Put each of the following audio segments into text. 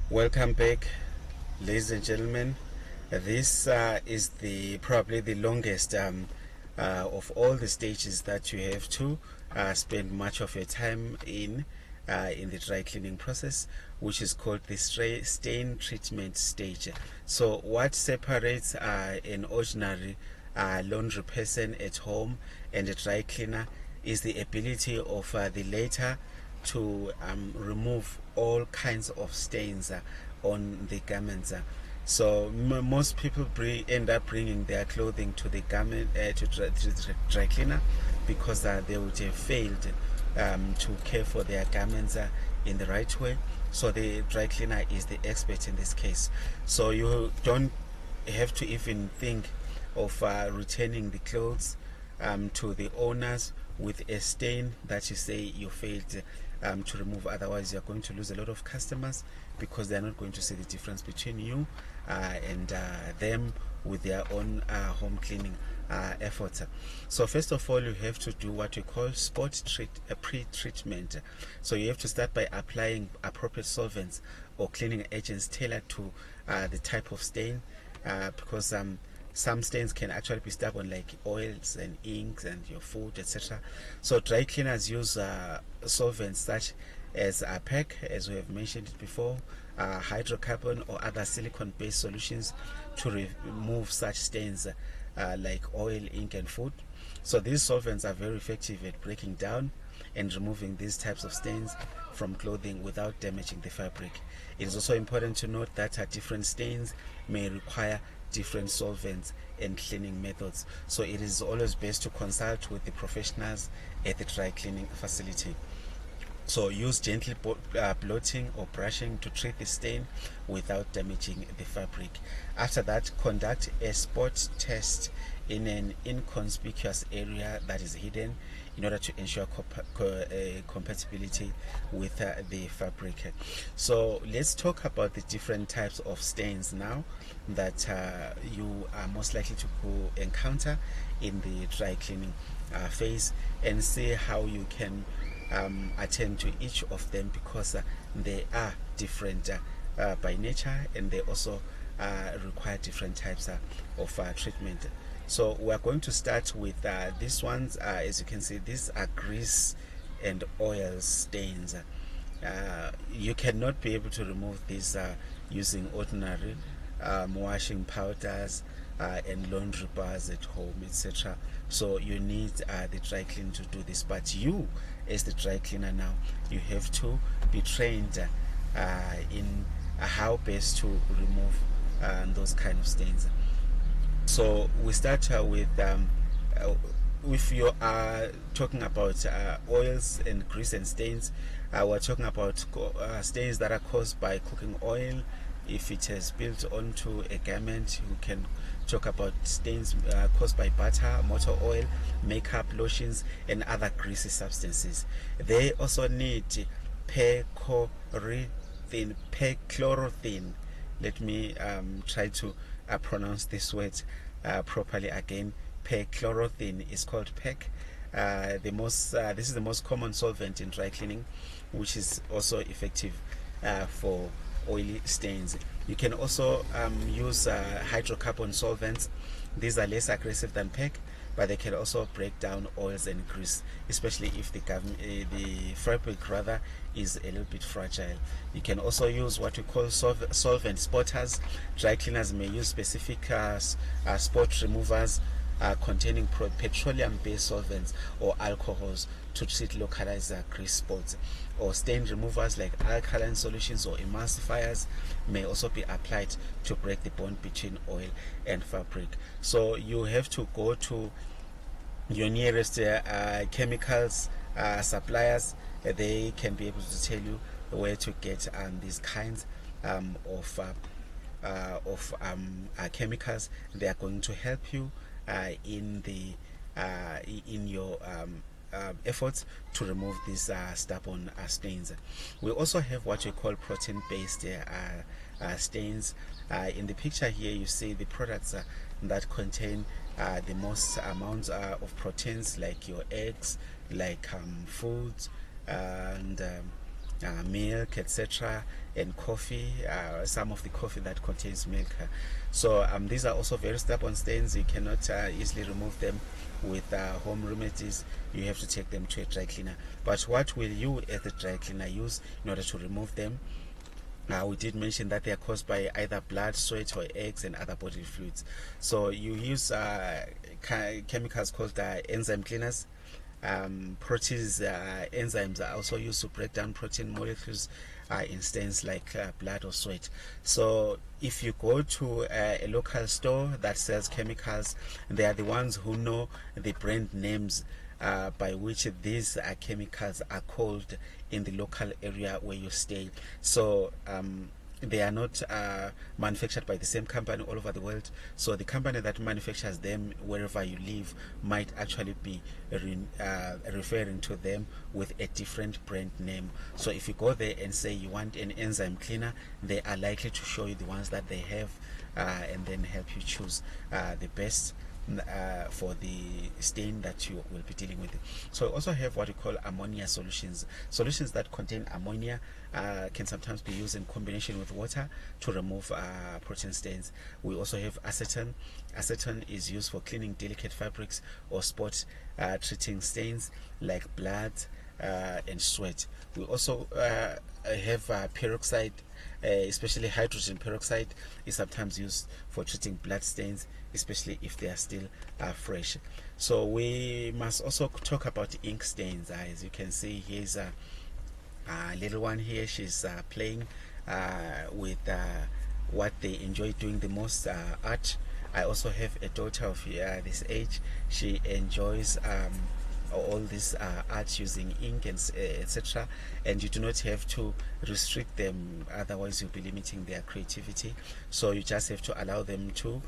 Welcome back, ladies and gentlemen. This is probably the longest of all the stages that you have to spend much of your time in the dry cleaning process, which is called the stain treatment stage. So what separates an ordinary laundry person at home and a dry cleaner is the ability of the latter to remove all kinds of stains on the garments. So most people end up bringing their clothing to the garment to the dry cleaner because they would have failed to care for their garments in the right way. So the dry cleaner is the expert in this case. So you don't have to even think of returning the clothes to the owners with a stain that you say you failed to remove. Otherwise, you're going to lose a lot of customers because they're not going to see the difference between you and them with their own home cleaning efforts. So first of all, you have to do what we call pre-treatment. So you have to start by applying appropriate solvents or cleaning agents tailored to the type of stain, because some stains can actually be stubborn, like oils and inks and your food, etc. So dry cleaners use solvents such as PEC, as we have mentioned it before, hydrocarbon or other silicone-based solutions to remove such stains like oil, ink, and food. So these solvents are very effective at breaking down and removing these types of stains from clothing without damaging the fabric. It is also important to note that different stains may require different solvents and cleaning methods. So it is always best to consult with the professionals at the dry cleaning facility. So use gentle blotting or brushing to treat the stain without damaging the fabric. After that, conduct a spot test in an inconspicuous area that is hidden in order to ensure compatibility with the fabric. So let's talk about the different types of stains now that you are most likely to encounter in the dry cleaning phase, and see how you can attend to each of them, because they are different by nature, and they also require different types of treatment. So we are going to start with these ones. As you can see, these are grease and oil stains. You cannot be able to remove these using ordinary washing powders and laundry bars at home, etc. So you need the dry cleaner to do this. But you, as the dry cleaner now, you have to be trained in how best to remove those kind of stains. So we start with if you are talking about oils and grease and stains, we're talking about stains that are caused by cooking oil. If it has built onto a garment, you can talk about stains caused by butter, motor oil, makeup, lotions, and other greasy substances. They also need perchlorothene. Let me try to pronounce this word properly again. Perchlorothene is called PEC. This is the most common solvent in dry cleaning, which is also effective for oily stains. You can also use hydrocarbon solvents. These are less aggressive than PEC, but they can also break down oils and grease, especially if the fabric rather is a little bit fragile. You can also use what we call solvent spotters. Dry cleaners may use specific spot removers containing petroleum-based solvents or alcohols to treat localized grease spots. Or stain removers like alkaline solutions or emulsifiers may also be applied to break the bond between oil and fabric. So you have to go to your nearest chemicals suppliers. They can be able to tell you where to get these kinds of chemicals. They are going to help you in your efforts to remove these stubborn stains. We also have what we call protein-based stains. In the picture here, you see the products that contain the most amounts of proteins, like your eggs, like foods, and milk, etc., and coffee, some of the coffee that contains milk. So these are also very stubborn stains. You cannot easily remove them with home remedies. You have to take them to a dry cleaner. But what will you as the dry cleaner use in order to remove them? We did mention that they are caused by either blood, sweat, or eggs and other bodily fluids. So you use chemicals called enzyme cleaners. Proteins, enzymes are also used to break down protein molecules in stains like blood or sweat. So if you go to a local store that sells chemicals, they are the ones who know the brand names by which these chemicals are called in the local area where you stay. So they are not manufactured by the same company all over the world. So the company that manufactures them wherever you live might actually be referring to them with a different brand name. So if you go there and say you want an enzyme cleaner, they are likely to show you the ones that they have and then help you choose the best for the stain that you will be dealing with. So we also have what we call ammonia solutions. Solutions that contain ammonia can sometimes be used in combination with water to remove protein stains. We also have acetone. Acetone is used for cleaning delicate fabrics or spot treating stains like blood and sweat. We also have peroxide, especially hydrogen peroxide is sometimes used for treating blood stains, especially if they are still fresh. So we must also talk about ink stains. As you can see, here's a little one here. She's playing with what they enjoy doing the most, art. I also have a daughter of this age. She enjoys all this art using ink and etc., and you do not have to restrict them, otherwise you'll be limiting their creativity. So you just have to allow them to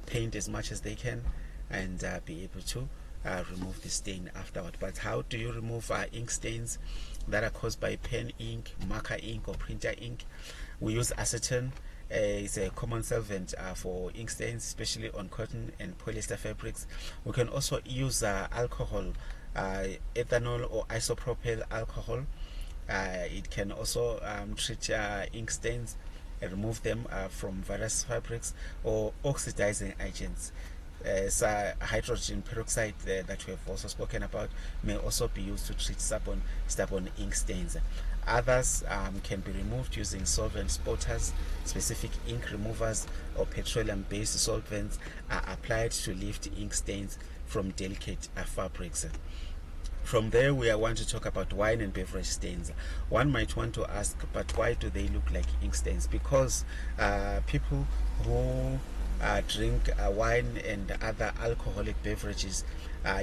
paint as much as they can and be able to remove the stain afterward. But how do you remove ink stains that are caused by pen ink, marker ink, or printer ink? We use acetone. It's a common solvent for ink stains, especially on cotton and polyester fabrics. We can also use alcohol, ethanol or isopropyl alcohol. It can also treat ink stains and remove them from various fabrics, or oxidizing agents. Hydrogen peroxide that we have also spoken about may also be used to treat stubborn ink stains. Others can be removed using solvent spotters. Specific ink removers or petroleum-based solvents are applied to lift ink stains from delicate fabrics. From there, we want to talk about wine and beverage stains. One might want to ask, but why do they look like ink stains? Because people who drink wine and other alcoholic beverages,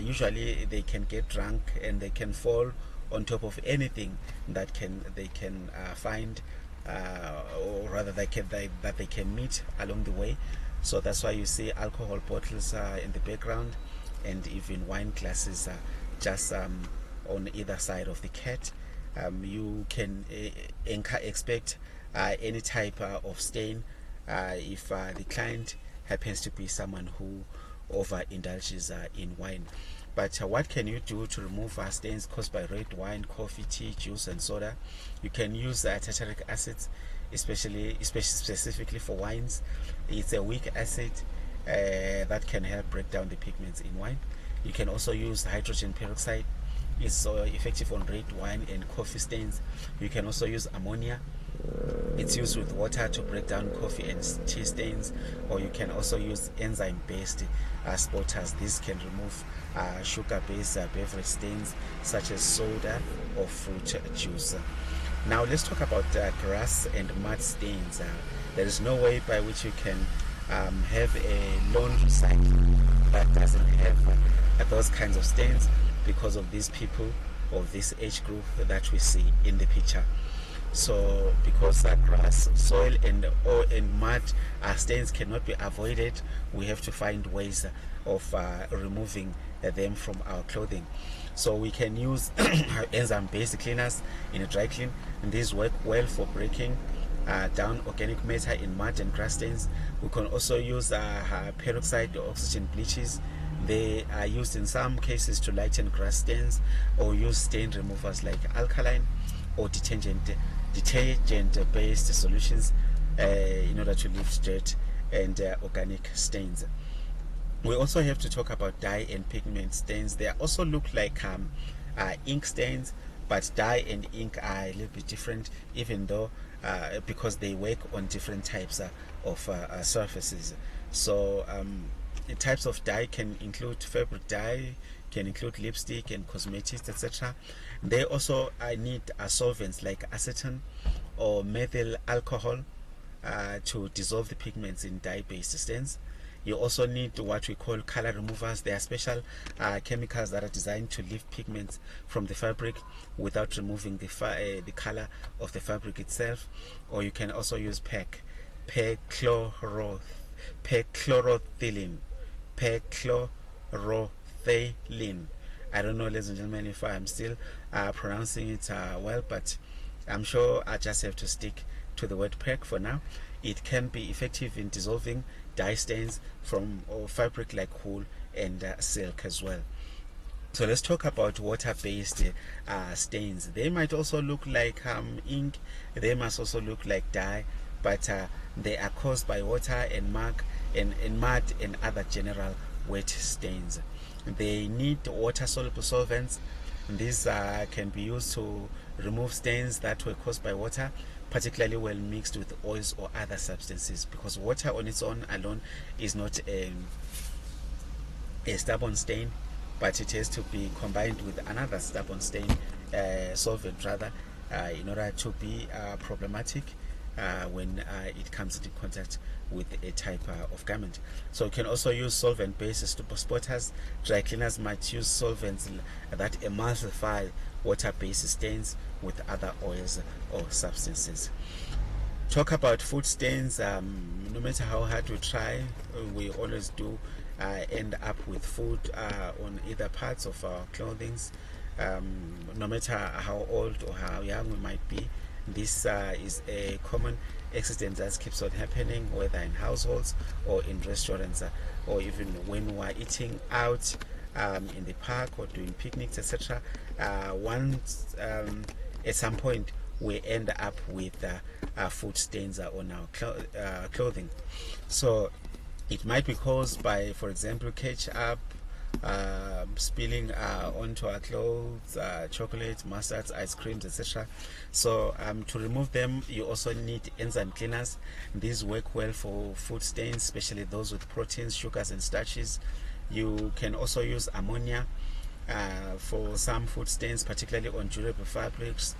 usually they can get drunk and they can fall on top of anything that they can find, or rather that they can meet along the way. So that's why you see alcohol bottles in the background, and even wine glasses just on either side of the cat. You can expect any type of stain if the client happens to be someone who overindulges in wine. But what can you do to remove stains caused by red wine, coffee, tea, juice, and soda? You can use tartaric acid, specifically for wines. It's a weak acid that can help break down the pigments in wine. You can also use hydrogen peroxide. It's effective on red wine and coffee stains. You can also use ammonia. It's used with water to break down coffee and tea stains, or you can also use enzyme-based spotters. These can remove sugar-based beverage stains such as soda or fruit juice. Now let's talk about grass and mud stains. There is no way by which you can have a laundry site that doesn't have those kinds of stains, because of these people of this age group that we see in the picture. So because grass, soil and mud stains cannot be avoided, we have to find ways of removing them from our clothing. So we can use enzyme-based cleaners in a dry clean, and these work well for breaking down organic matter in mud and grass stains. We can also use peroxide or oxygen bleaches. They are used in some cases to lighten grass stains, or use stain removers like alkaline. or detergent based solutions in order to lift dirt and organic stains. We also have to talk about dye and pigment stains. They also look like ink stains, but dye and ink are a little bit different, even though because they work on different types of surfaces. So the types of dye can include fabric dye, can include lipstick and cosmetics, etc. They also need solvents like acetone or methyl alcohol to dissolve the pigments in dye-based stains. You also need what we call color removers. They are special chemicals that are designed to lift pigments from the fabric without removing the color of the fabric itself. Or you can also use perchloroethylene. Perchloroethylene. I don't know, ladies and gentlemen, if I'm still pronouncing it well, but I'm sure I just have to stick to the word perc for now. It can be effective in dissolving dye stains from fabric like wool and silk as well. So let's talk about water-based stains. They might also look like ink. They must also look like dye, but they are caused by water and mud and other general wet stains. They need water-soluble solvents. These can be used to remove stains that were caused by water, particularly when mixed with oils or other substances, because water on its own alone is not a stubborn stain, but it has to be combined with another stubborn stain solvent rather in order to be problematic when it comes into contact with a type of garment. So you can also use solvent based spotters. Dry cleaners might use solvents that emulsify water based stains with other oils or substances. Talk about food stains. No matter how hard we try, we always do end up with food on either parts of our clothing. No matter how old or how young we might be, this is a common accident that keeps on happening, whether in households or in restaurants, or even when we're eating out in the park or doing picnics, etc. Once at some point we end up with food stains on our clothing. So it might be caused by, for example, ketchup spilling onto our clothes, chocolate, mustards, ice creams, etc. So to remove them, you also need enzyme cleaners. These work well for food stains, especially those with proteins, sugars and starches. You can also use ammonia for some food stains, particularly on durable fabrics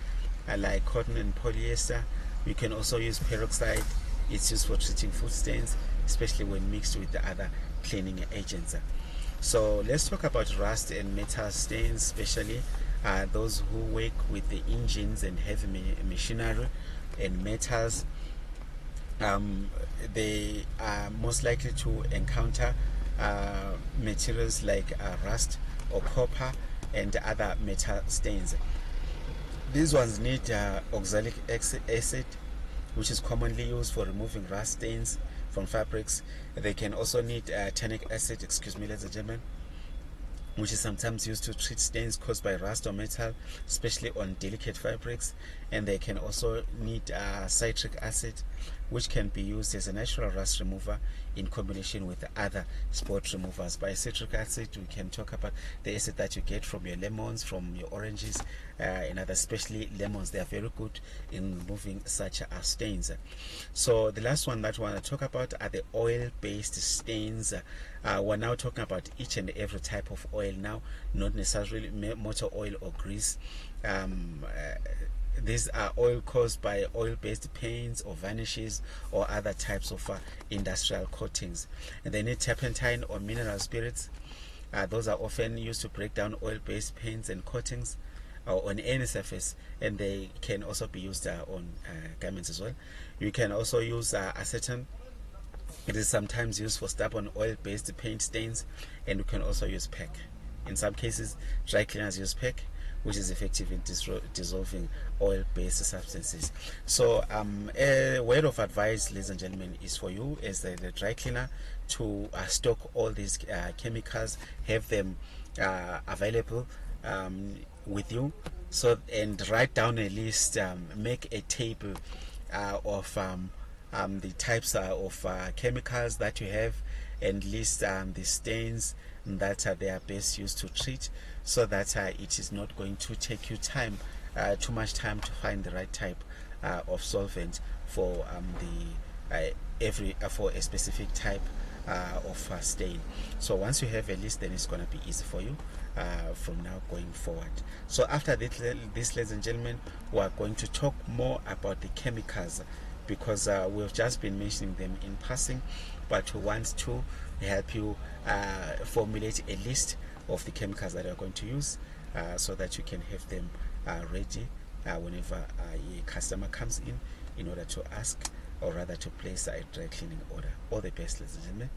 like cotton and polyester. You can also use peroxide. It's used for treating food stains, especially when mixed with the other cleaning agents. So let's talk about rust and metal stains, especially those who work with the engines and heavy machinery and metals. They are most likely to encounter materials like rust or copper and other metal stains. These ones need oxalic acid, which is commonly used for removing rust stains from fabrics. They can also need tannic acid, ladies and gentlemen, which is sometimes used to treat stains caused by rust or metal, especially on delicate fabrics. And they can also need citric acid, which can be used as a natural rust remover in combination with other spot removers. By citric acid, we can talk about the acid that you get from your lemons, from your oranges, and other, especially lemons. They are very good in removing such stains. So the last one that we want to talk about are the oil-based stains. We're now talking about each and every type of oil now, not necessarily motor oil or grease. These are oil caused by oil-based paints or varnishes or other types of industrial coatings. And they need turpentine or mineral spirits. Those are often used to break down oil-based paints and coatings on any surface, and they can also be used on garments as well. You can also use acetone. It is sometimes used for stubborn oil-based paint stains, and you can also use PEC. In some cases, dry cleaners use PEC, which is effective in dissolving oil-based substances. So a word of advice, ladies and gentlemen, is for you as the dry cleaner to stock all these chemicals, have them available with you, So, and write down a list, make a table of the types of chemicals that you have, and list the stains that they are best used to treat, so that it is not going to take you too much time to find the right type of solvent for for a specific type of stain. So once you have a list, then it's going to be easy for you from now going forward. So after this, ladies and gentlemen, we are going to talk more about the chemicals, because we've just been mentioning them in passing, but we want to help you formulate a list of the chemicals that you're going to use, so that you can have them ready whenever a customer comes in order to ask, or rather to place a dry cleaning order. All the best, ladies and gentlemen.